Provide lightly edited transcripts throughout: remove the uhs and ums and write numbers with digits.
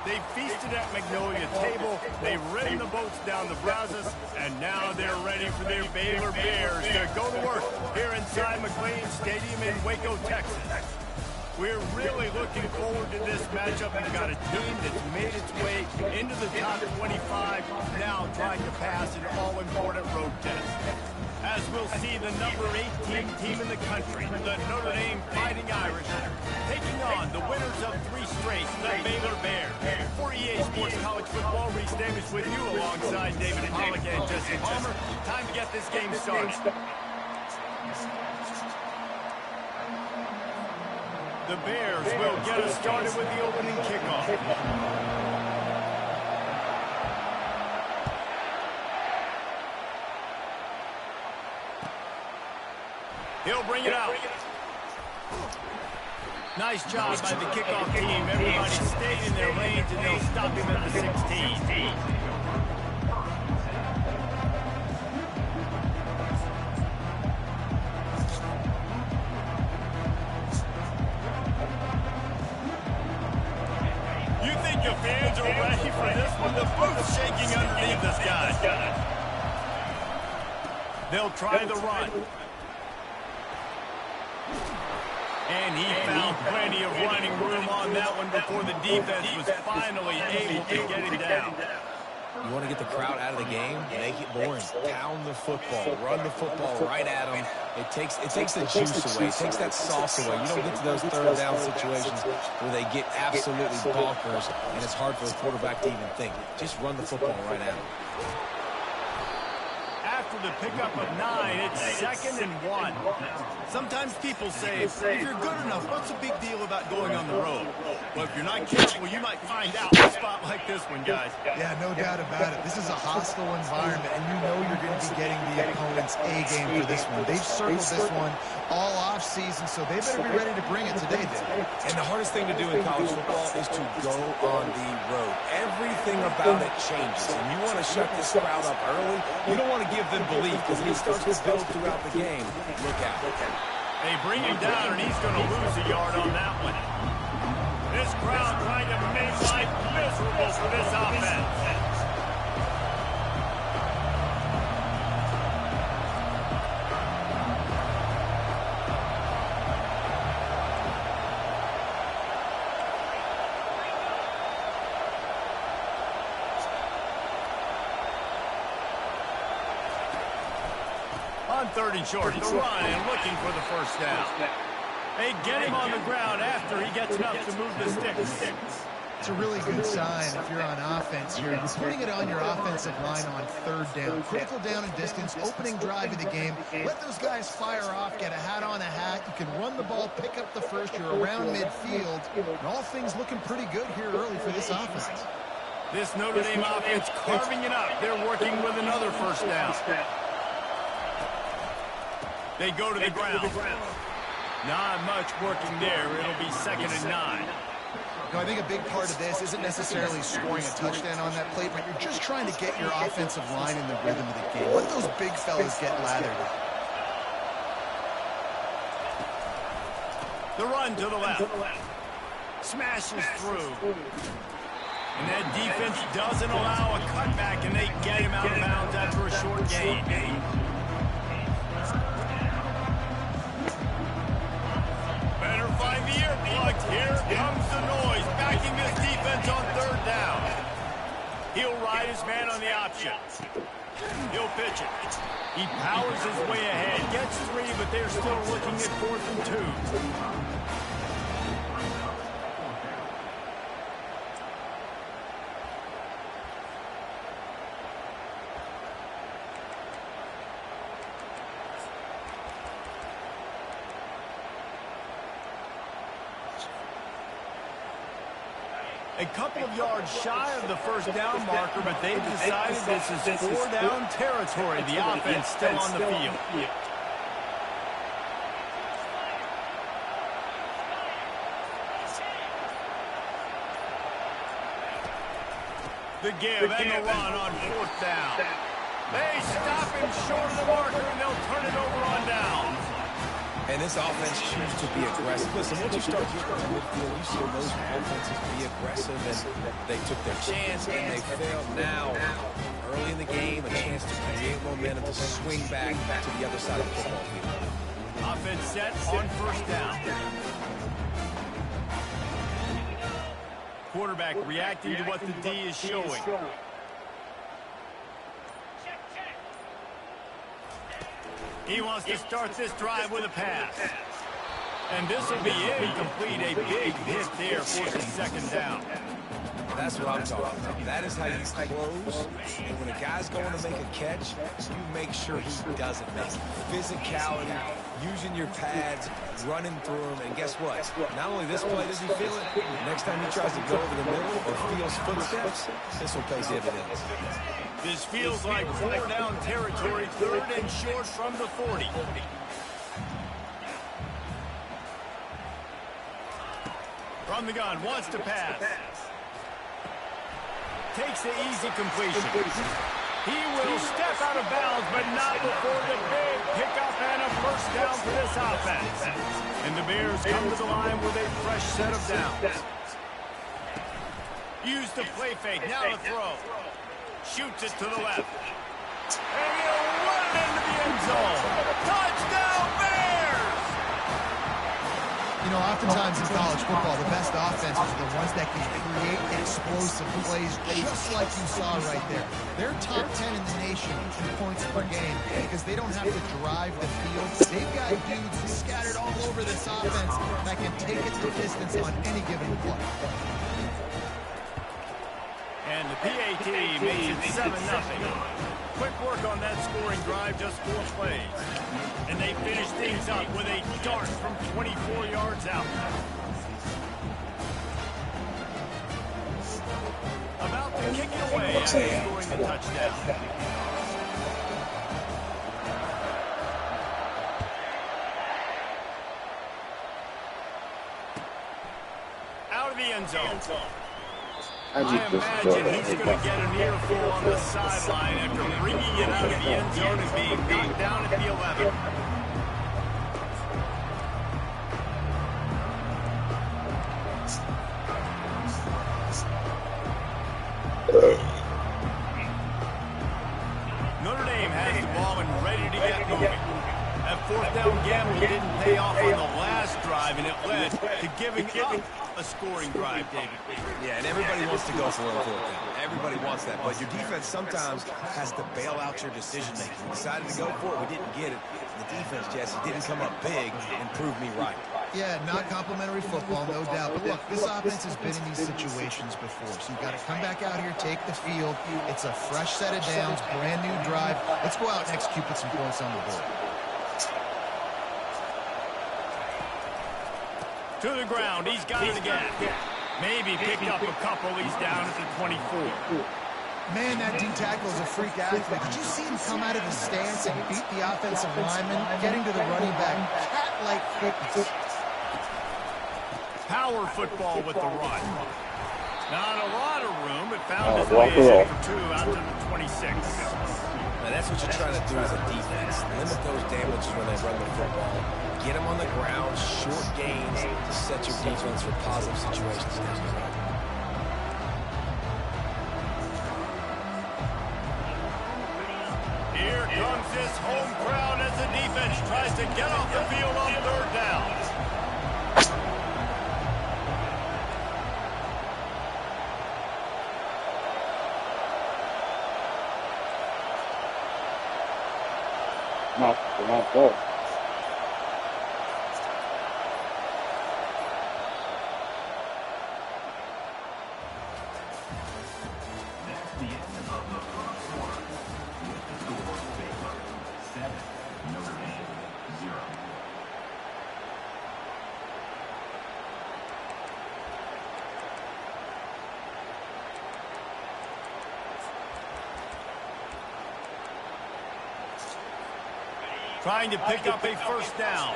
They feasted at Magnolia Table, they've ridden the boats down the Brazos, and now they're ready for their Baylor Bears to go to work here inside McLean Stadium in Waco, Texas. We're really looking forward to this matchup. We've got a team that's made its way into the top 25, now trying to pass an all-important road test. As we'll see the number 18 team in the country, the Notre Dame Fighting Irish, taking on the winners of 3 straight, the Baylor Bears. For EA Sports College Football, Reese Davis with you alongside David Pollock and Jesse Palmer. Time to get this game started. The Bears will get us started with the opening kickoff. He'll bring it out. Nice job by the kickoff team. Everybody stayed in their lanes, and they'll stop him at the 16. You think your fans are ready for this one? The booth's shaking underneath this guy. They'll try the run. And he found plenty of running room on that one before the defense was finally able to get him down. You want to get the crowd out of the game? Make it boring. Pound the football. Run the football right at them. It takes the juice away. It takes that sauce away. You don't get to those third down situations where they get absolutely bonkers, and it's hard for the quarterback to even think. Just run the football right at them. After the pickup of 9, it's 2nd and 1. Sometimes people say, if you're good enough, what's the big deal about going on the road? Well, if you're not careful, you might find out in a spot like this one, guys. Yeah, no doubt about it. This is a hostile environment, and you know you're going to be getting the opponent's A-game for this one. They've circled this one all off-season, so they better be ready to bring it today, Dave. And the hardest thing to do in college football is to go on the road. Everything about it changes, and you want to shut this crowd up early. You don't want to give them belief, because if he starts to build throughout the game, look out. They bring him down, and he's going to lose a yard on that one. This crowd trying to make life miserable for this offense. On 3rd and short, the run and looking for the first down. They get him on the ground after he gets enough to move the sticks. It's a really good sign if you're on offense. You're putting it on your offensive line on 3rd down. Critical down and distance, opening drive of the game. Let those guys fire off, get a hat on a hat. You can run the ball, pick up the first. You're around midfield. And all things looking pretty good here early for this offense. This Notre Dame offense carving it up. They're working with another first down. They go to the ground. Not much working there. It'll be 2nd and 9. No, I think a big part of this isn't necessarily scoring a touchdown on that play, but you're just trying to get your offensive line in the rhythm of the game. Let those big fellas get lathered. The run to the left. Smashes through. And that defense doesn't allow a cutback, and they get him out of bounds after a short gain. Better find the earplugs. Here comes the noise, backing this defense on 3rd down. He'll ride his man on the option. He'll pitch it. He powers his way ahead, gets 3, but they're still looking at 4th and 2. A couple of yards shy of the first down marker, but they've decided this is 4-down territory. The offense still on the field. The give and the run on 4th down. They stop him short of the marker, and they'll turn it over on down. And this offense chooses to be aggressive. Listen, once you start getting to midfield, you see most offenses be aggressive, and they took their chance, and they failed. Now, early in the game, a chance to create momentum to swing back to the other side of the football field. Offense set on first down. Quarterback reacting to what the D is showing. He wants to start this drive with a pass. And this will be incomplete. A big hit there for the second down. That's what I'm talking about. That is how you close. And when a guy's going to make a catch, you make sure he doesn't make it. Physicality, using your pads, running through them. And guess what? Not only this play does he feel it, next time he tries to go over the middle or feels footsteps, this will pay dividends. This feels like 4-down territory, third and short from the 40. From the gun, wants to pass. Takes the easy completion. He will step out of bounds, but not before the big pickup and a first down for this offense. And the Bears come to the line with a fresh set of downs. Use the play fake, now to throw. Shoots it to the left. And he'll run into the end zone. Touchdown, Bears! You know, oftentimes in college football, the best offenses are the ones that can create explosive plays just like you saw right there. They're top 10 in the nation in points per game because they don't have to drive the field. They've got dudes scattered all over this offense that can take it the distance on any given play. And the PAT makes it 7-0. Quick work on that scoring drive, just 4 plays. And they finish things up with a dart from 24 yards out. About to kick it away after scoring the touchdown. Out of the end zone. I imagine he's going to get an earful on the sideline after bringing it out of the end zone and being knocked down at the 11. Notre Dame has the ball and ready to get moving. That fourth down gamble didn't pay off on the last drive, and it led to giving up a scoring drive, David. Yeah, and everybody wants to go for it on fourth down. Everybody wants that, but your defense sometimes has to bail out your decision-making. We decided to go for it. We didn't get it. The defense, Jesse, didn't come up big and prove me right. Yeah, not complimentary football, no doubt. But look, this offense has been in these situations before, so you've got to come back out here, take the field. It's a fresh set of downs, brand new drive. Let's go out and execute, put some points on the board. To the ground, he's got it again. Maybe picked up a couple, he's down at the 24. Man, that D-tackle is a freak athlete. Did you see him come out of the stance and beat the offensive lineman, getting to the running back? Cat-like quickness. Power football with the run. Not a lot of room, but found his way for 2 out to the 26. Now that's what you're trying to do as a defense. Limit those damages when they run the football. Get them on the ground, short gains to set your defense for positive situations down the road. Here comes this home crowd as the defense tries to get off the field on third down. Not good. Trying to pick up a first down.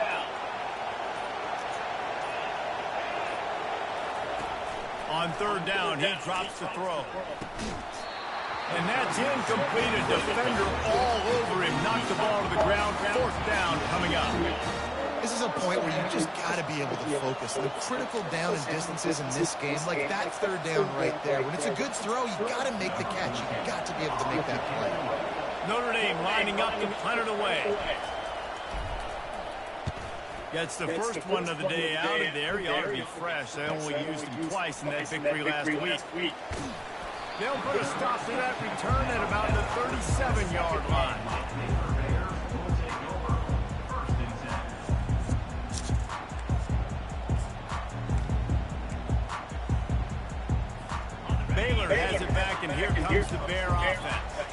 On third down, he drops the throw. And that's incomplete. A defender all over him. Knocked the ball to the ground. Fourth down coming up. This is a point where you just got to be able to focus. The critical down and distances in this game, like that third down right there, when it's a good throw, you got to make the catch. You got to be able to make that play. Notre Dame lining up to punt it away. Gets the first one of the day out of there. He ought to be fresh. They only used him twice in that victory last week. They'll put a stop to that return at about the 37-yard line. Baylor has it back, and here comes the Bear offense.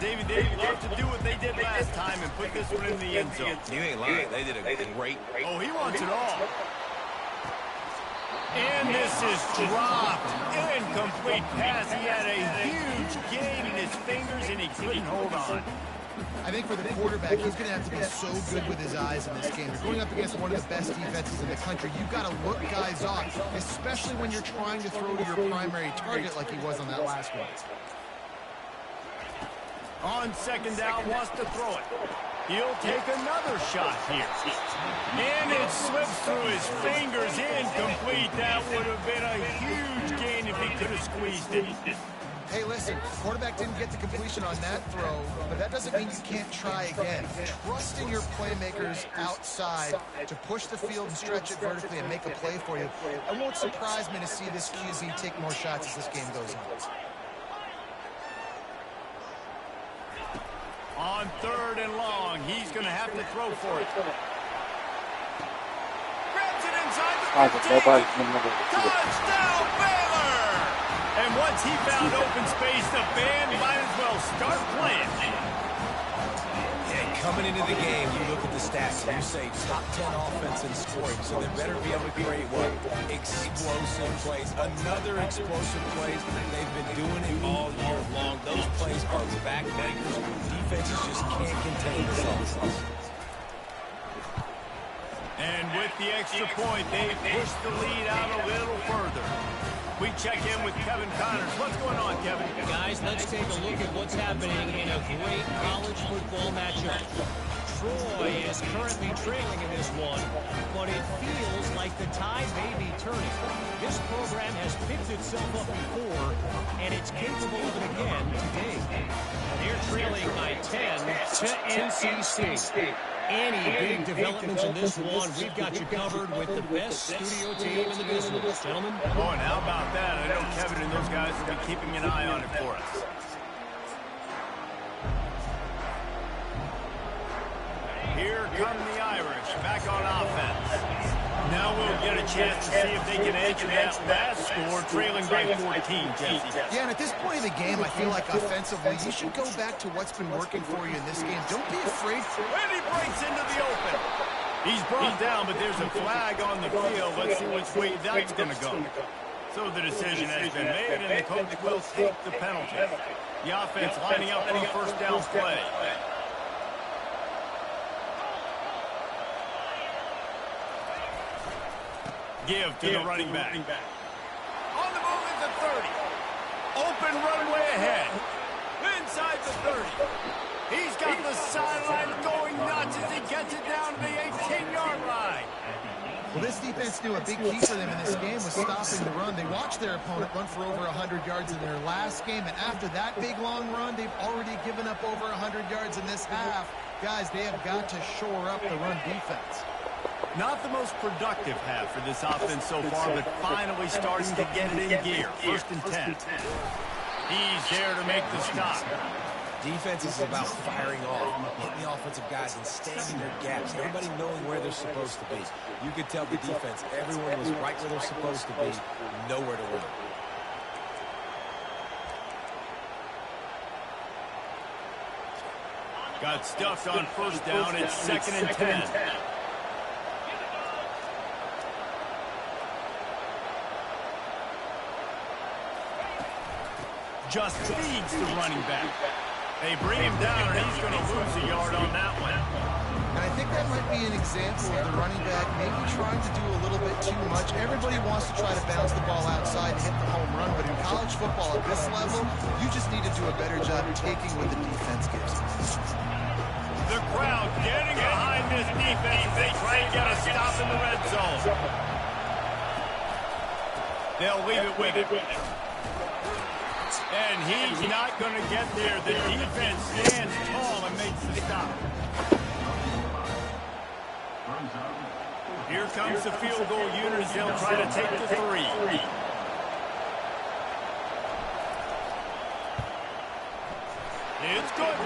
David, they'd love to do what they did last time and put this one in the end zone. You ain't lying. They did a great. Oh, he wants it all. And this is dropped. Incomplete pass. He had a huge gain in his fingers, and he couldn't hold on. I think for the quarterback, he's going to have to be so good with his eyes in this game. You're going up against one of the best defenses in the country. You've got to look guys off, especially when you're trying to throw to your primary target like he was on that last one. On second down, wants to throw it. He'll take another shot here. And it slips through his fingers. Incomplete. That would have been a huge gain if he could have squeezed it. Hey, listen, quarterback didn't get the completion on that throw, but that doesn't mean you can't try again. Trust in your playmakers outside to push the field and stretch it vertically and make a play for you. It won't surprise me to see this QZ take more shots as this game goes on. On third and long, he's going to have to throw for it. Grabs it inside the 15. Touchdown, Baylor! And once he found open space, the band might as well start playing. And coming into the game, you look at the stats, and you say top 10 offense in scoring, so they better be able to create what? Explosive plays. Another explosive plays. They've been doing it all year long. Those plays are backbangers. Defenses just can't contain this offense. And with the extra point, they push the lead out a little further. We check in with Kevin Connors. What's going on, Kevin? Guys, let's take a look at what's happening in a great college football matchup. Troy is currently trailing in this one, but it feels like the tide may be turning. This program has picked itself up before, and it's capable of it again today. They're trailing by 10 to NC State. Any big developments in this one, we've got you covered with the best studio team in the business. Gentlemen? Oh, and how about that? I know Kevin and those guys will be keeping an eye on it for us. Here come the Irish, back on offense. Now we'll get a chance to see if they can answer that last score, trailing by 14, Jesse. Yeah, and at this point in the game, I feel like offensively, you should go back to what's been working for you in this game. Don't be afraid. And he breaks into the open. He's brought down, but there's a flag on the field. Let's see which way that's going to go. So the decision has been made, and the coach will take the penalty. The offense lining up for the first down play. Give to the running back. On the move at the 30. Open runway ahead. Inside the 30. He's got the sideline going nuts as he gets it down to the 18-yard line. Well, this defense knew a big key for them in this game was stopping the run. They watched their opponent run for over 100 yards in their last game, and after that big, long run, they've already given up over 100 yards in this half. Guys, they have got to shore up the run defense. Not the most productive half for this offense so far, but finally starting to get it in gear. First and 10. He's there to make the stop. Defense is about firing off, hitting the offensive guys and staying in their gaps. Everybody knowing where they're supposed to be. You could tell the defense, everyone was right where they're supposed to be, nowhere to run. Got stuffed on first down. It's second and 10. Just feeds the running back. They bring him down, and he's going to lose a yard on that one. And I think that might be an example of the running back maybe trying to do a little bit too much. Everybody wants to try to bounce the ball outside and hit the home run, but in college football at this level, you just need to do a better job taking what the defense gives you. The crowd getting behind this defense as they try to get a stop in the red zone. They'll leave it with him. And he's not going to get there. The defense stands tall and makes the stop. Here comes the field goal unit as they'll try to take the 3. It's good.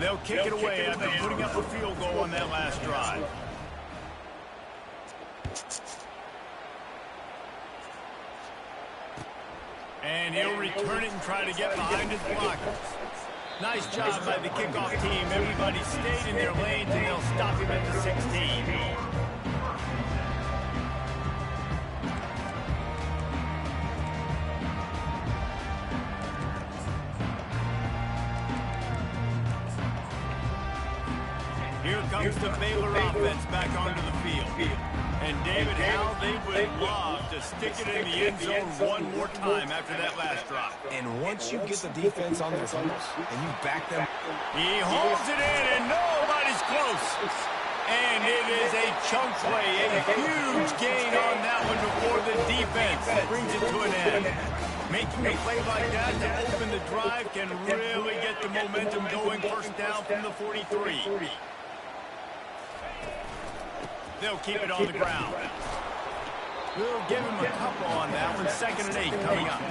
They'll kick it away after putting up a field goal on that last drive. And he'll return it and try to get behind his blockers. Nice job by the kickoff team. Everybody stayed in their lanes, and they'll stop him at the 16. Here comes the Baylor offense back onto the field. And David, how they would love to stick it in the end zone one more time after that last drop. And once you get the defense on their heels and you back them. He holds it in, and nobody's close. And it is a chunk play, a huge gain on that one before the defense brings it to an end. Making a play like that to open the drive can really get the momentum going. First down from the 43. They'll keep it on the ground. We'll give him a couple on that one. 2nd and 8 coming up.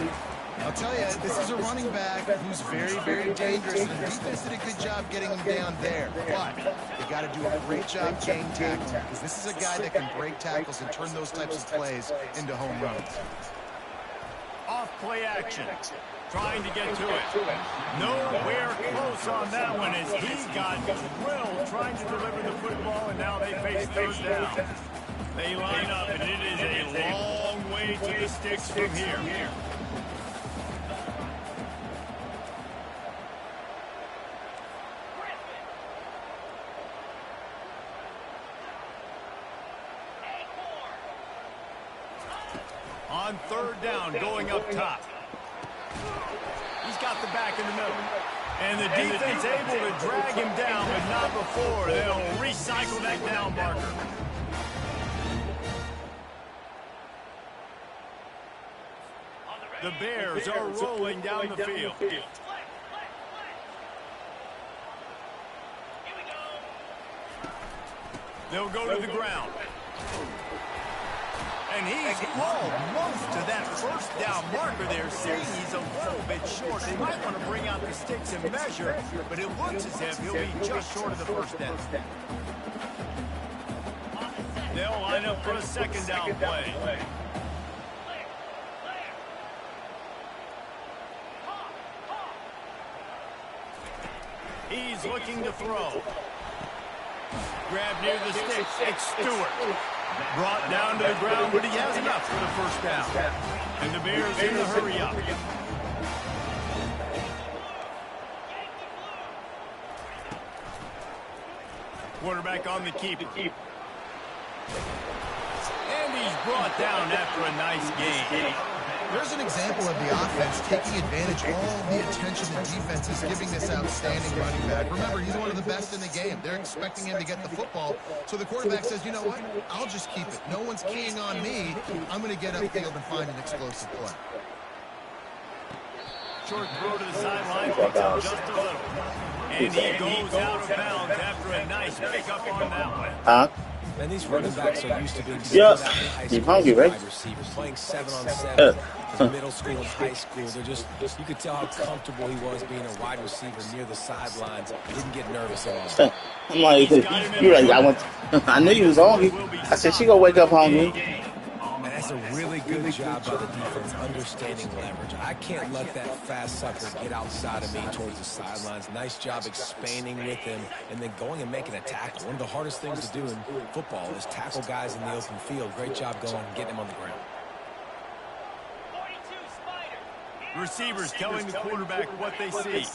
I'll tell you, this is a running back who's very, very dangerous. And the defense did a good job getting him down there. But they got to do a great job getting tackling, because this is a guy that can break tackles and turn those types of plays into home runs. Off play action. Trying to get to it. Nowhere close on that one as he got drilled trying to deliver the football, and now they face 3rd down. They line up, and it is a long way to the sticks from here. On 3rd down, going up top. He's got the back in the middle. And the defense able to drag him down, but not before. They'll recycle that down marker. The Bears are rolling down the field. They'll go to the ground. And he's almost to that first down marker there, seeing he's a little bit short. They might want to bring out the sticks and measure, but it looks as if he'll be just short of the first down. They'll line up for a 2nd down play. He's looking to throw. Grab near the sticks. It's Stewart. Brought down to the ground, but he has enough for the first down. And the Bears in the hurry up. Quarterback on the keeper. And he's brought down after a nice gain. There's an example of the offense taking advantage of all the attention the defense is giving this outstanding running back. Remember, he's one of the best in the game. They're expecting him to get the football. So the quarterback says, you know what? I'll just keep it. No one's keying on me. I'm going to get upfield and find an explosive play. Short throw to the sideline, picks up just a little. And he goes out of bounds after a nice pickup on that one. And these running backs are used to being high school hungry, right? wide receivers, playing 7-on-7 in middle school and high school. They're just, you could tell how comfortable he was being a wide receiver near the sidelines. He didn't get nervous at all. I'm like, you're right. I knew you was hungry. I said, she gonna wake up hungry. And that's a really good job by the defense, understanding leverage. I can't let that fast sucker get outside of me towards the sidelines. Nice job expanding with him and then going and making a tackle. One of the hardest things to do in football is tackle guys in the open field. Great job going and getting him on the ground. Receivers telling the quarterback what they see.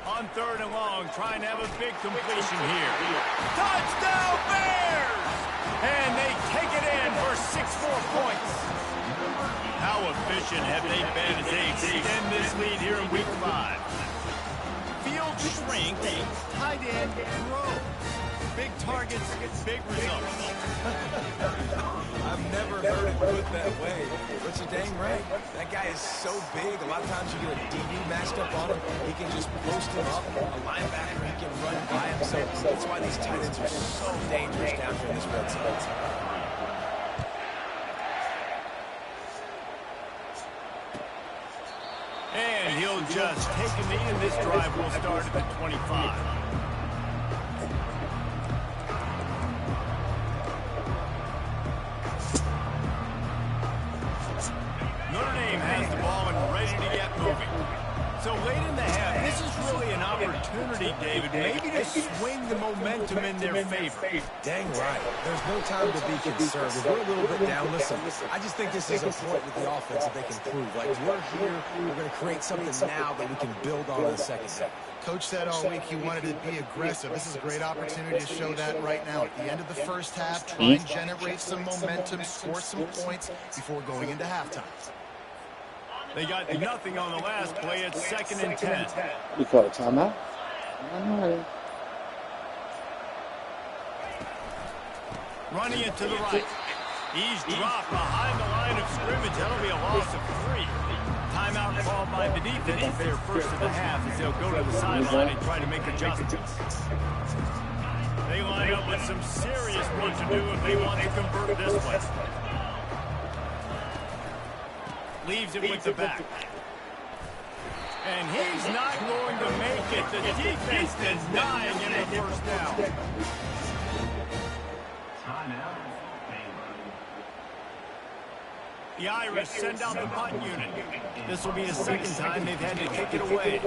On 3rd and long, trying to have a big completion here. Touchdown Bears! And they take it in for 6 more points. How efficient have they been as they extend this lead here in Week 5? Field strength, tight end throws. Big targets, big results. I've never heard it put that way, but you're dang right. That guy is so big. A lot of times you get a DB matched up on him. He can just post him up. A linebacker, he can run by him. So that's why these tight ends are so dangerous down here in this red zone. And he'll just take a knee, and this drive will start at the 25. Notre Dame has the ball and ready to get moving. So late in the half, this is really an opportunity, David, maybe to swing the momentum in their favor. Dang right. There's no time to be concerned. If we're a little bit down, listen, I just think this is a point with the offense that they can prove. Like, we're here, we're going to create something now that we can build on in the second half. Coach said all week he wanted to be aggressive. This is a great opportunity to show that right now. At the end of the first half, try and generate some momentum, score some points before going into halftime. They got nothing on the last play. It's 2nd and 10. You call it timeout? Running it to the right. He's dropped behind the line of scrimmage. That'll be a loss of 3. Timeout called by the defense. Their first of the half as they'll go to the sideline and try to make adjustments. They line up with some serious work to do if they want to convert this one. Leaves it with the back. And he's not going to make it. The defense denying him the first down. The Irish send out the punt unit. This will be the 2nd time they've had to kick it away.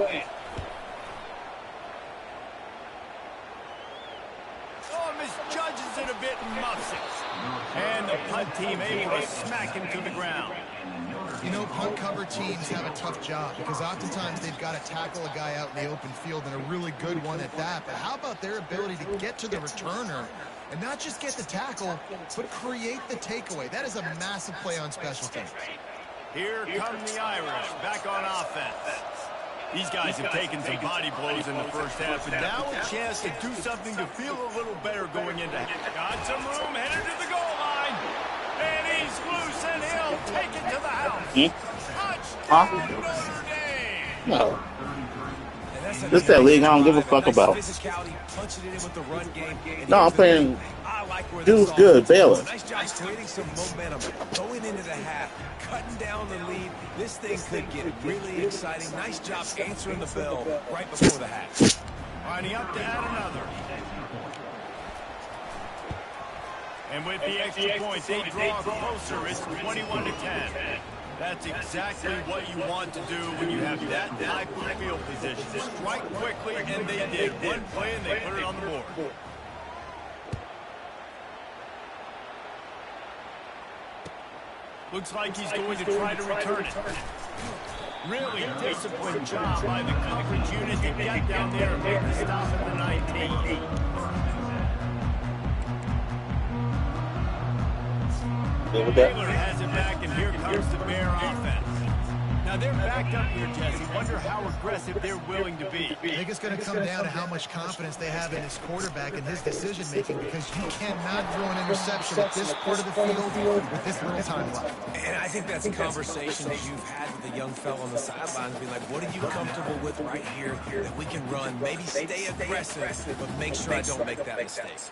Oh, misjudges it a bit and muffs it. And the punt team able to smack him to the ground. You know, punt cover teams have a tough job because oftentimes they've got to tackle a guy out in the open field, and a really good one at that. But how about their ability to get to the returner and not just get the tackle, but create the takeaway? That is a massive play on special teams. Here come the Irish back on offense. These guys have taken some body blows in the first half, and now a chance to do something to feel a little better going into half. Got some room, headed to the goal line. And he's loose, and he'll take it to the house. Touchdown, Notre Dame. No. This is that league I don't give a fuck about. No, I'm playing dude's good, Baylor. Nice job creating some momentum going into the half, cutting down the lead. This thing could get really exciting. Nice job answering the bell right before the half. Lining up to add another. And with the extra point, they draw closer. It's 21-10. That's exactly what you want to do when you have that type of field position. Strike quickly, and they did. One play, and they put it on the board. Looks like he's going to try to return it. Really disciplined job by the coverage unit to get down there and make the stop at the 19. Baylor has it back, and here comes the Bear offense. Now they're backed up here, Jesse. Wonder how aggressive they're willing to be. I think it's going to come down to how much confidence they have in his quarterback and his decision-making, because you cannot throw an interception at this part of the field with this little time left. And I think that's a conversation that you've had with the young fellow on the sidelines, being like, what are you comfortable with right here that we can run? Maybe stay aggressive, but make sure I don't make that mistake.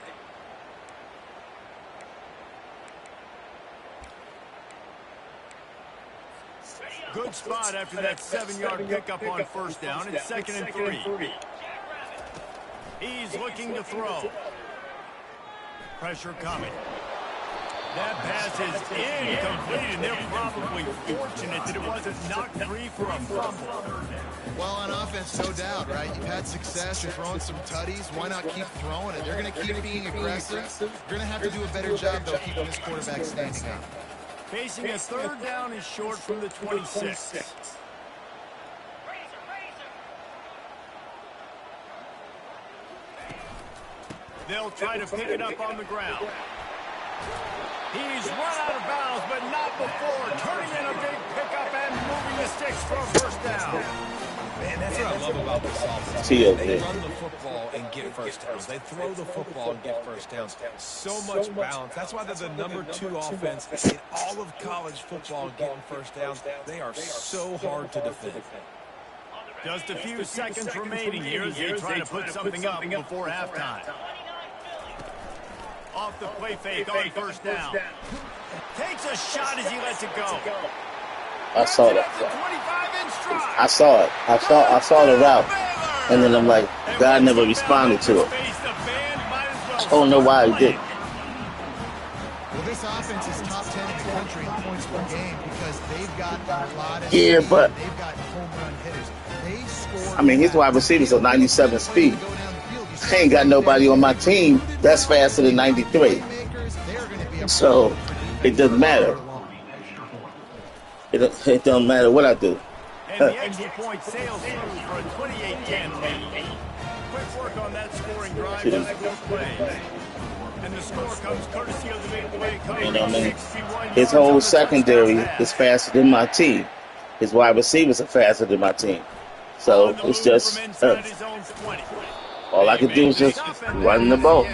Good spot after that 7-yard pickup on first down. It's 2nd and 3. He's looking to throw. Pressure coming. That pass is incomplete, and they're probably fortunate that it wasn't knocked free for a fumble. Well, on offense, no doubt, right? You've had success. You're throwing some tutties. Why not keep throwing it? They're going to keep being aggressive. You're going to have to do a better job, though, keeping this quarterback standing up. Facing a third down and short from the 26. They'll try to pick it up on the ground. He's run out of bounds, but not before turning in a big pickup and moving the sticks for a first down. Man, that's what I love about this offense. They run the football and get first downs. They throw the football and get first downs. So much balance. That's why they're the #2 offense in all of college football getting first downs. They are so hard to defend. Just a few seconds remaining here as they try to put something up before halftime. Off the play fake on first down. Takes a shot as he lets it go. I saw that. I saw it. I saw the route. And then I'm like, God never responded to it. I don't know why he did. Well, this offense is top 10 in the country in points per game because they've got a lot of but they've got home run hitters. They score. I mean, his wide receivers are 97 speed. I ain't got nobody on my team that's faster than 93. So it doesn't matter. It doesn't matter what I do. And the extra point sails through for a 28-10 lead. Quick work on that scoring drive, just 4 plays. And the score comes courtesy of the big play coach. You know what I mean? His whole secondary is faster than my team. His wide receivers are faster than my team. So it's just all I can do is just run the ball.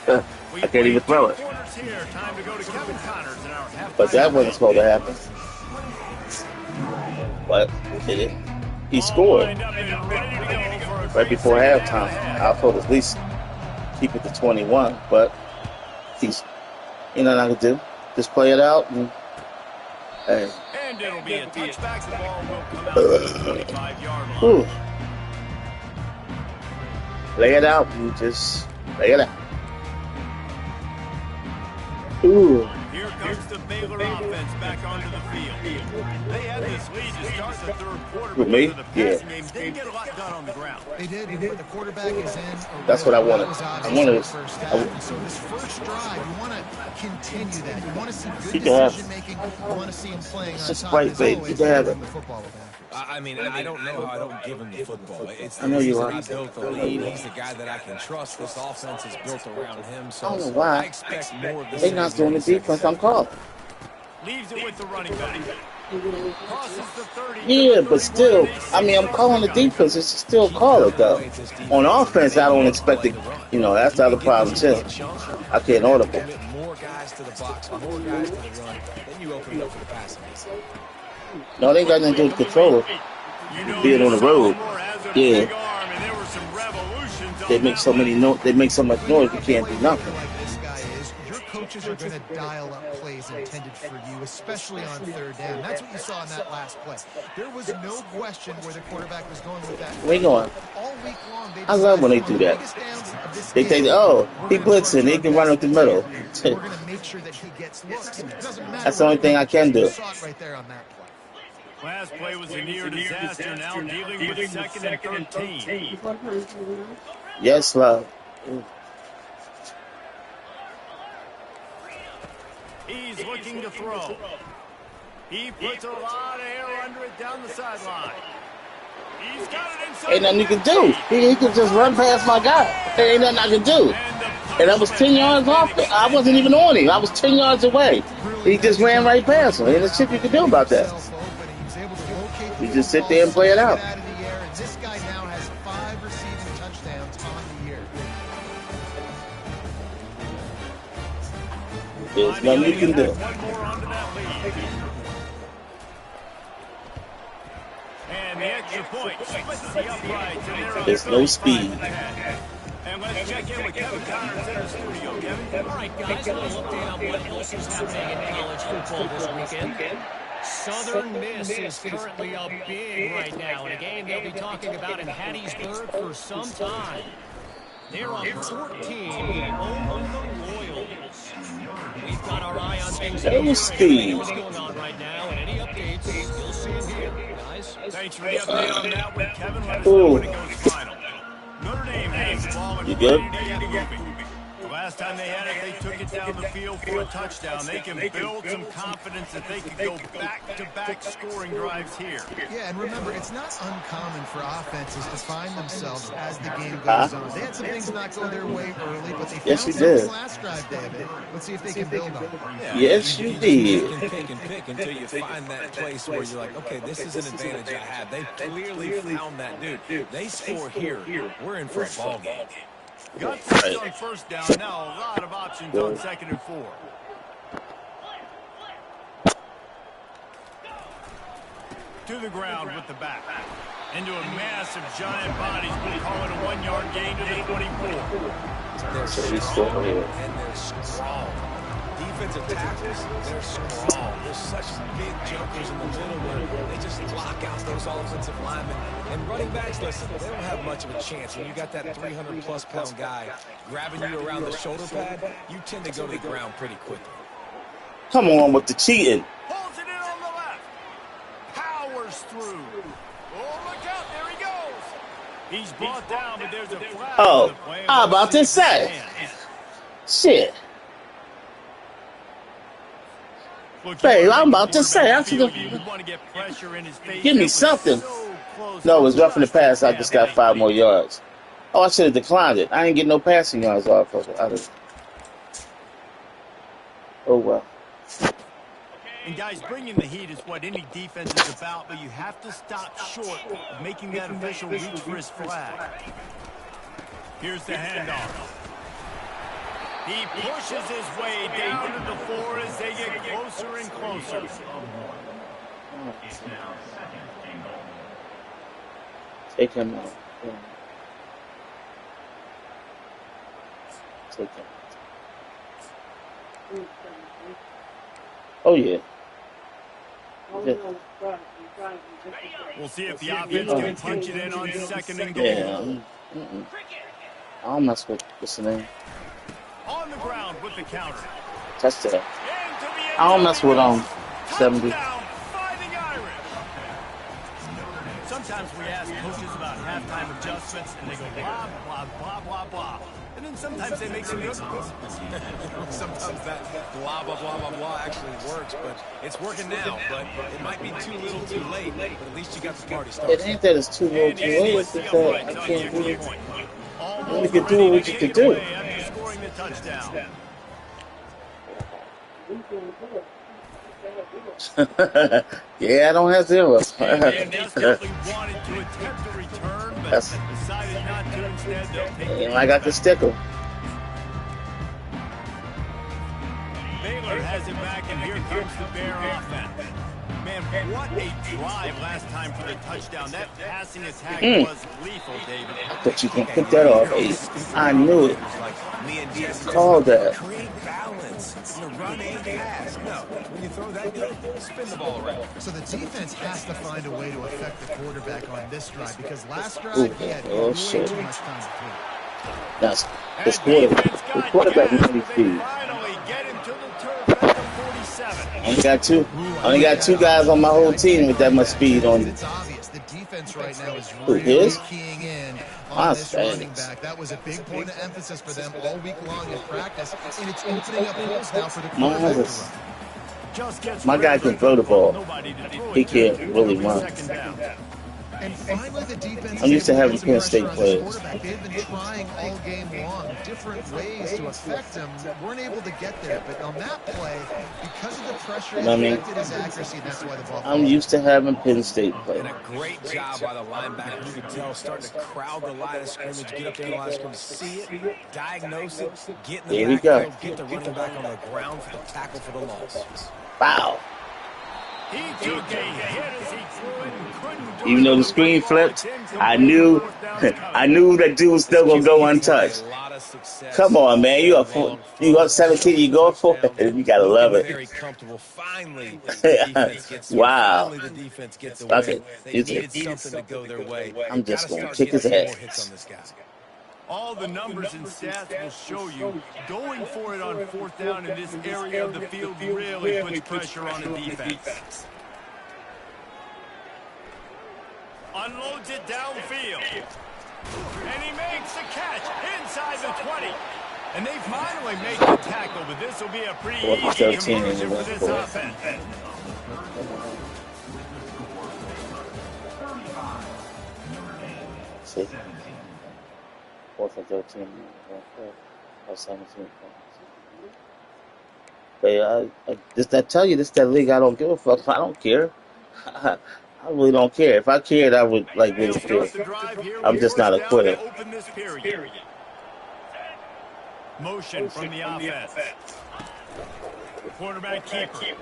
I can't even throw it. But that wasn't supposed to happen. But he scored right before halftime. I thought at least keep it to 21. But he's, you know what I can do? Just play it out and hey. And it'll be a touchback. The ball will come out to the 25-yard line. Lay it out and just lay it out. Ooh. Here comes the Baylor offense back onto the field. They had this lead to start the third quarter with me? The passing game didn't get a lot done on the ground. They did, but the quarterback is in. That's what I wanted. I wanted so this first drive, you want to continue that. You want to see good decision making. You want to see him playing on just top. right, baby. You can have it. I mean, I don't know how I don't give him the football. It's I know you are. I built the lead. He's the guy that I can trust. This offense is built around him. So I don't know why. I expect more of this. They're not doing the defense I'm calling. Leaves it with the running back. Crosses the 30. Yeah, but still, I mean, I'm calling the defense. It's still call it, though. On offense, I don't expect it. You know, that's the other problem, too. I can't audible. More guys to the box, more guys to the run. Then you open it up for the passing. No, they ain't got nothing to do with the controller. Being on the road. Yeah. They make so many they make so much noise you can't do nothing. Your coaches are going to dial up plays intended for you, especially on third down. That's what you saw in that last play. There was no question where the quarterback was going with that. Where you going? All week long, I love when they do that. They think, oh, he blitzing, he can run up the middle. We're going to make sure that he gets looks. That's the only thing I can do. Right there on that play. Last play was a near disaster, now dealing with 2nd and 13. Yes, love. He's looking to throw. He puts a lot of air under it down the sideline. He's got it inside. Ain't nothing you can do. He can just run past my guy. There ain't nothing I can do. And I was 10 yards off. I wasn't even on him. I was 10 yards away. He just ran right past him. Ain't there's shit you can do about that. You just sit there and play it out. This guy now has 5 receiving touchdowns on the year. There's nothing you can do. And the extra point splits the uprights, and there's no speed. And let's check in with Kevin Connors in the studio. Kevin. All right, guys, a little update on what else is happening in college football this weekend. Southern Miss is currently up big right now in a game they'll be talking about in Hattiesburg for some time. They're up 14 over the Royals. We've got our eye on things that What's going on right now, and any updates, you'll see them here, guys. Thanks for the update on that one, Kevin. Let us know when it goes final. Notre Dame has the ball and you good? The last Last time they had it, they took it down the field for a touchdown. They can build some confidence that they can go back-to-back scoring drives here. Yeah, and remember, it's not uncommon for offenses to find themselves as the game goes on. They had some things not go their way early, but they found something last drive, David. Let's see if they can build on it. Yeah, yes, you did. You can pick until you find that place where you're like, okay, this is an advantage I have. They clearly found that dude. They score here. We're in for a ball game. Got 6 on first down. Now a lot of options on 2nd and 4. To the ground with the back. Into a massive giant bodies. We'll call it a 1-yard gain to the 24. They're strong and they're strong. Defensive tackles, they're strong. There's such big jokers in the middle where they just lock out those offensive linemen. And running backs, listen, they don't have much of a chance. When you got that 300-plus pound guy grabbing you around the shoulder pad, you tend to go to the ground pretty quickly. Come on with the cheating. Pulls it in on the left. Powers through. Oh, look out. There he goes. He's brought down, but there's a flag. Oh, how about this say? Shit. Babe, I'm about to say, I should have. Give me something. No, it was roughing the pass. I just got 5 more yards. Oh, I should have declined it. I ain't getting no passing yards off of it. Oh, well. And, guys, bringing the heat is what any defense is about, but you have to stop short of making that official reach for his flag. Here's the handoff. He pushes his way down to the floor as they get closer and closer. Take him out. Take him out. Oh, yeah. We'll see if the offense can punch it in on 2nd and goal. Yeah. I don't mess with what's the name. On the ground with the counter. Touchdown. I don't mess with 70. Sometimes we ask coaches about halftime adjustments, and they go blah, blah, blah, blah, blah. And then sometimes they make some good ones. Sometimes that blah, blah, blah, blah, blah actually works, but it's working now. But it might be too little too late, but at least you got the party started. It ain't that it's too little too late. It's that I can't do it. You can do what you can do. Scoring the touchdown. Yeah, I don't have 0. Desperately wanted to attempt a return, but decided not to. Instead, they'll take I got the sticker. Baylor has it back, and here comes the Bear offense. Man, what a drive last time for the touchdown. That passing attack was lethal, David. But you can pick that off. I knew it. Call that. Create balance. Run and pass. No, when you throw that good, spin the ball around. So the defense has to find a way to affect the quarterback on this drive because last drive he had way too much time to throw. That's this quarterback really speed. Only got two guys on my whole team with that much speed on them. It's obvious the defense right now is really keying in on this running back. That was a big point of emphasis for them all week long in practice, and it's opening up holes now for the quarterback to run. My guy can throw the ball. He can't really run. And finally, the defense I'm used to having Penn State players. They've been trying all game long, different ways to affect him. Weren't able to get there, but on that play, because of the pressure, it affected his accuracy. That's why the ball. I'm used to having Penn State players. And a great job by the linebacker. You can tell, starting to crowd the line of scrimmage, get up there in the line of scrimmage, see it, diagnose it, get in the backfield, get the running back on the ground for the tackle for the loss. Wow. He took a hit as he threw it and couldn't do Even though the screen flipped, I knew that dude was still gonna go untouched. Come on, man, you up 17, you go for it. You gotta love it. Very comfortable. Finally, the defense gets wow. Finally, the defense gets away. Okay. They needed something to go their way. I'm just gonna kick his ass. All the numbers and stats will show you going for it on 4th down in this area of the field really puts pressure on the defense. Unloads it downfield. And he makes the catch inside the 20. And they finally make the tackle, but this will be a pretty easy conversion for this offense. See? 4th and 13. Or 17. But I tell you, this that league. I don't give a fuck. I don't care. I really don't care. If I cared, I would really care. I'm just not a quitter. Motion from the offense. Quarterback keeper.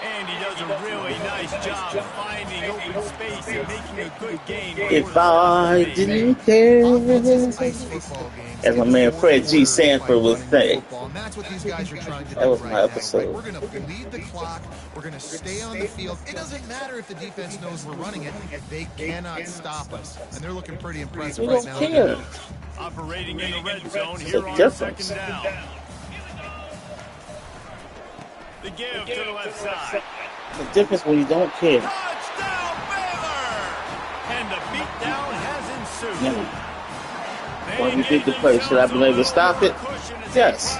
And he does a really nice job finding open space and making a good game. If I didn't care, as my man Fred G. Sanford would say. That's what these guys are trying to do. That was my episode. We're going to lead the clock. We're going to stay on the field. It doesn't matter if the defense knows we're running it. They cannot stop us. And they're looking pretty impressive right now. We don't care. Operating in the red zone here on 2nd down. The give to the left side. The difference when you don't care. Touchdown, Baylor! And the beatdown has ensued. When you did the play, should I have been able to stop it? Yes.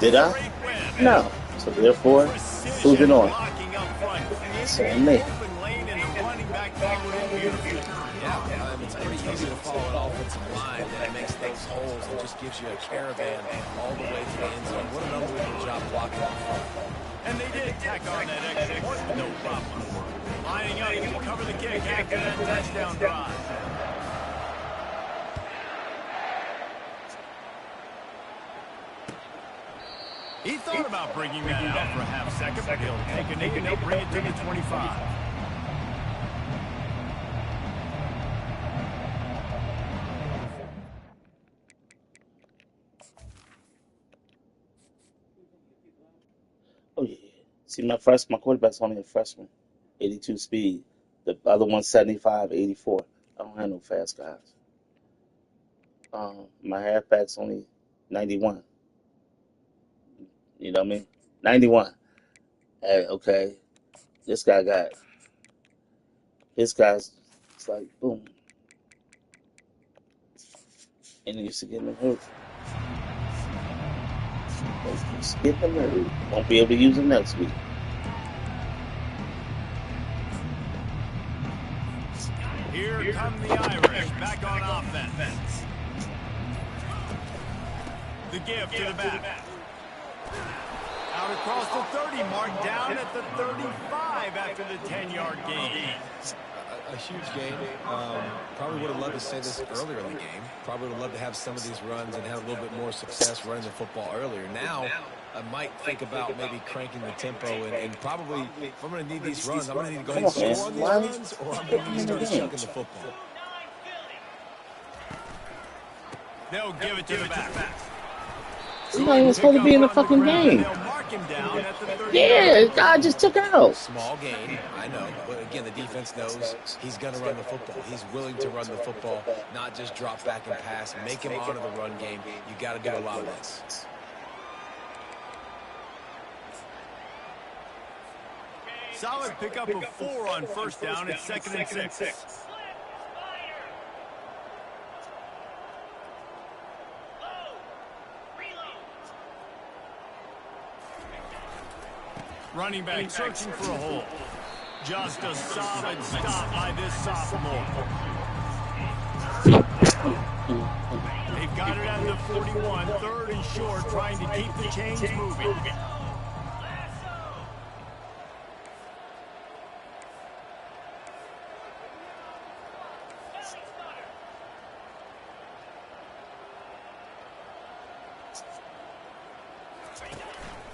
Did I? No. So therefore, who's it on? It's on me. It's pretty easy to follow an offensive line that makes those holes and just gives you a caravan all the way to the end zone. What an unbelievable job blocking up front. And they did tack on that extra point, no problem. Lining up to cover the kick after that touchdown drive. He thought about bringing that out for a half second, but he'll take a knee and he'll bring it to the 25. Oh, yeah. See, my quarterback's only a freshman. 82 speed. The other one's 75, 84. I don't have no fast guys. My halfback's only 91. You know what I mean? 91. Hey, okay. This guy got... His guy's... It's like, boom. And he used to get him hurt. Skip him hurt. Won't be able to use him next week. Here come the Irish back on offense. The give to the back. Out across the 30 mark, down at the 35 after the 10-yard gain. A huge gain. Probably would have loved to say this earlier in the game. Probably would have loved to have some of these runs and have a little bit more success running the football earlier. Now, I might think about maybe cranking the tempo and probably, if I'm going to need these runs, I'm going to need to go ahead and score on these runs, or I'm going to need to start chucking the football. They'll give it to the back. He's not even supposed to be in the fucking game. Yeah, God just took out. Small gain, I know. But again, the defense knows he's going to run the football. He's willing to run the football, not just drop back and pass. Make him honor the run game. You got to do a lot of this. Solid pickup of 4 on first down. It's 2nd and 6. Running back searching for a hole. Just a solid stop by this sophomore. They've got it at the 41, 3rd and short, trying to keep the chains moving.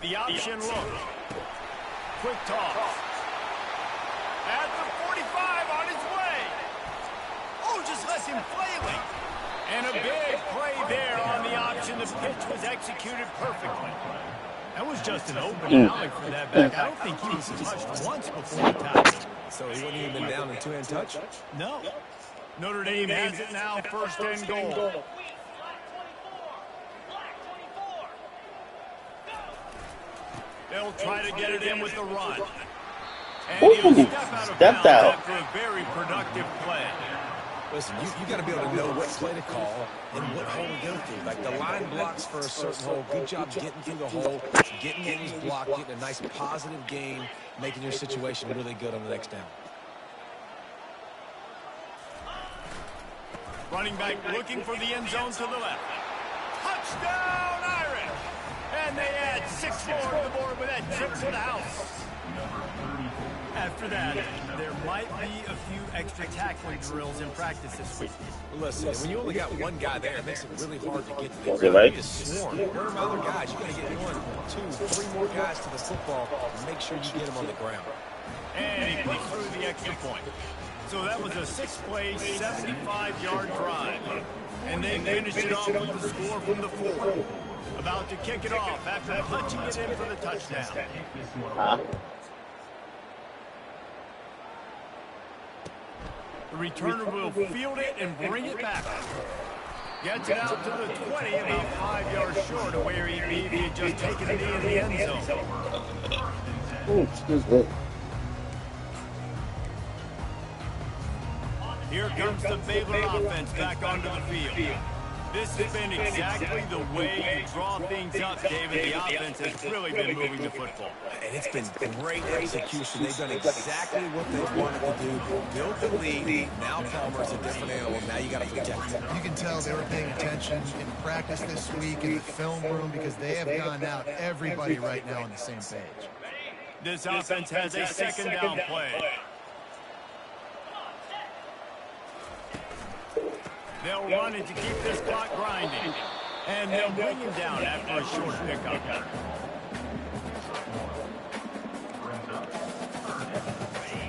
The option look. Quick toss. At the 45 on his way. Oh, just left him flailing. And a big play there on the option. The pitch was executed perfectly. That was just an open alley for that back. I don't think he was touched once before the touch. So he wouldn't even been down in two-hand touch? No. Notre Dame has it now, 1st and goal. They'll try to get it in with the run. And he'll step out of bounds after a very productive play. Listen, you got to be able to know what play to call and what hole to go through. Like the line blocks for a certain hole. Good job getting through the hole, getting what was blocked, getting a nice positive game, making your situation really good on the next down. Running back looking for the end zone to the left. Touchdown, Irish! And they add 6 more to the board with that trip to the house. After that, there might be a few extra tackling drills in practice this week. Listen, when you only got one guy there, it makes it really hard to get to the Was ground. it right? You just swarm. Where are my other guys? You got to get 1, 2, 3 more guys to the football and make sure you get them on the ground. And he put through the extra point. So that was a 6-play, 75-yard drive. And they finished it off with the score from the 4. About to kick it off after punching it in for the touchdown. The returner will field it and bring it back. Gets it out to the 20, about 5 yards short of where he'd be if he had just taken it in the end zone. Ooh, excuse me. Here comes the Baylor offense back onto the field. This has been exactly the way you draw things up, David. The offense has really been moving the football. And it's been great execution. They've done exactly what they wanted to do. Built the lead. Now Palmer's a different animal. Now you got to protect him. You can tell they were paying attention in practice this week in the film room because they have gone out everybody right now on the same page. This offense has a second down play. They'll run it to keep this clock grinding. And they'll bring him down after a short pickup.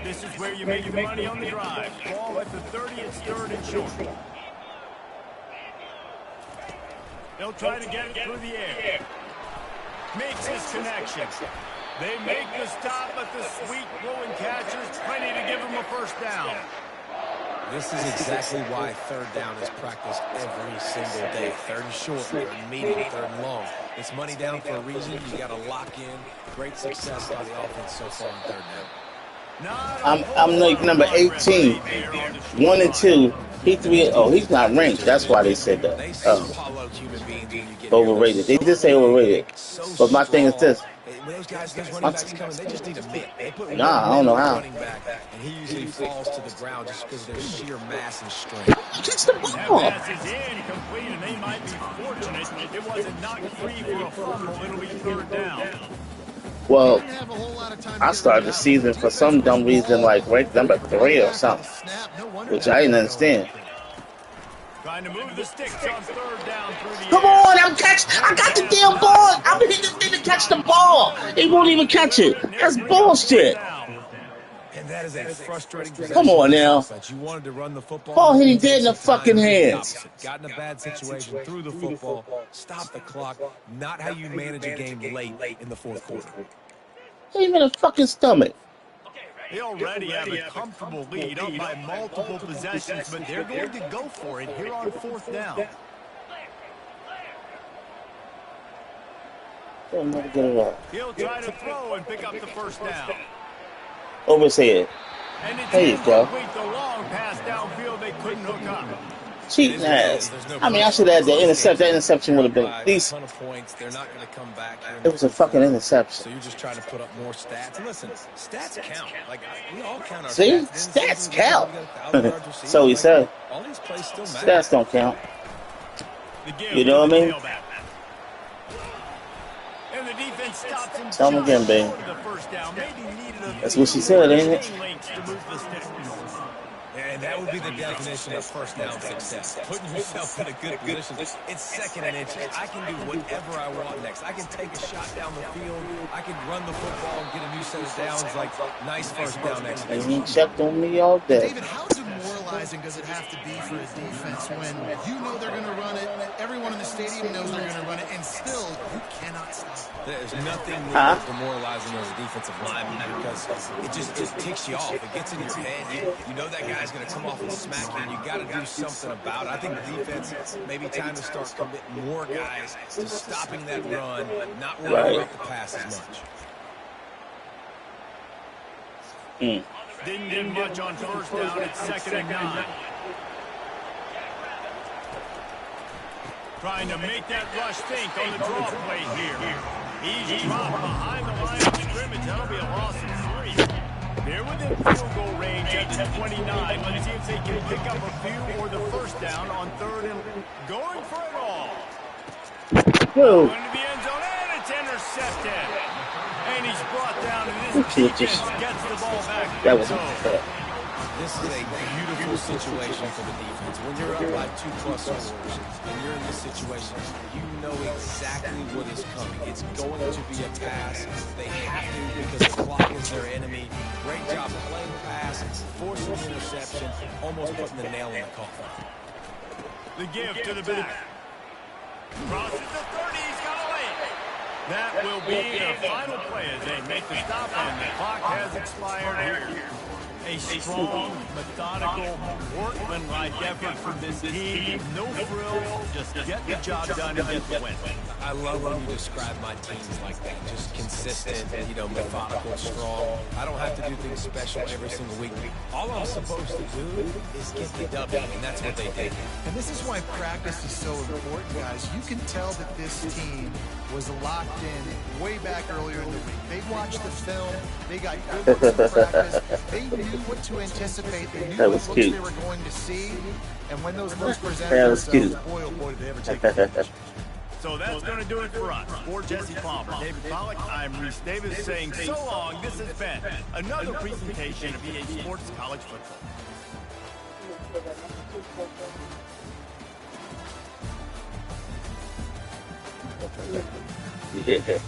This is where you make your money on the drive. Ball at the 30, it's 3rd and short. They'll try to get it through the air. Makes his connection. They make the stop, but the sweet throwing catch is plenty to give him a first down. This is exactly why 3rd down is practiced every single day. 3rd and short, 3rd and medium, 3rd and long. It's money down for a reason. You got to lock in. Great success by the offense so far on 3rd down. I'm like number 18. 1 and 2. He 3. Oh, he's not ranked. That's why they said that. Overrated. They did say overrated. But my thing is this. When those running backs coming, they just need a mitt. They put I don't know how. running back, and he usually falls to the ground just because of their sheer mass and strength. Catch the That ball. pass is incomplete, and they might be fortunate it wasn't knocked free for a fumble. It'll be 3rd down. Well, I started the season for some dumb reason like ranked number 3 or something, which I didn't understand. Trying to move the sticks on 3rd down through the Come air. on, I got the damn ball. I'm hitting this thing to catch the ball. He won't even catch it. That's bullshit. And that is a frustrating possession. Come on now. You wanted to run the football. Ball hitting dead in the fucking hands. Got in a bad situation, threw the football, stopped the clock. Not how you manage a game late in the 4th quarter. Even a fucking stomach. They already have a comfortable lead up by multiple possessions, but they're going to go for it here on 4th down. They'll never get it up. He'll try to throw and pick up the first down. Over his head. And it's There you go. incomplete. The long pass downfield they couldn't hook up. Cheating ass. I mean, I should have had the interception. That interception would have been at least. A ton of points. They're not going to come back. It was a fucking So interception. you're just trying to put up more stats. And listen, stats count. Like we all count our See? stats. Stats count. We got 1,000 yards received. So he said. All these plays still matter. Stats don't count. The give You know to what the I mean? tailback. And the defense stops him. Tell him again, just babe. short of the first down. Maybe needed a That's what she said, ain't it? chain links to move the sticks. And that would be the definition of first down success. Putting yourself in a good position. It's 2nd and inches. I can do whatever I want next. I can take a shot down the field. I can run the football and get a new set of downs. Like, nice first down And execution. he checked on me all day. David, how demoralizing does it have to be for a defense when you know they're going to run it, everyone in the stadium knows they're going to run it, and still you cannot stop it? There's nothing more demoralizing as a defensive lineman because it just ticks you off. It gets in your head. You know that guy's going to come off and smack you, and you got to do something about it. I think the defense, maybe time to start committing more guys to stopping that run, not worrying about the pass as much. Didn't do much on 1st down. It's 2nd and 9. Trying to make that rush think on the draw play here. He's dropped behind the line of scrimmage. That'll be a loss of 3. They're within field goal range at the 29. Let's see if they can pick up a few or the first down on 3rd and going for it all. Whoa. Into the end zone, and it's intercepted. And he's brought down, and this defense gets the ball back. That was This is a beautiful situation for the defense. When you're up by 2+ scores and you're in this situation, you know exactly what is coming. It's going to be a pass. They have to because the clock is their enemy. Great job playing the pass, forcing the interception, almost putting the nail in the coffin. The give to the back. Crosses the 30. He's got a lane. That will be their final play as they make the stop, and the clock has expired here. A strong, methodical, workmanlike effort from this team. No frills, just get the job done and get the win. I love when you describe my teams like that. Just consistent, methodical, strong. I don't have to do things special every single week. All I'm supposed to do is get the W, and that's what they did. And this is why practice is so important, guys. You can tell that this team was locked in way back earlier in the week. They watched the film. They got good looks in practice. They knew what to anticipate. They knew what looks they were going to see. And when those looks presented themselves, boy, oh boy, did they ever take advantage. So that's going to do it for us. For Jesse Palmer, David Pollack, I'm Reese Davis saying so long. This has been another presentation of EA Sports College Football. Yeah.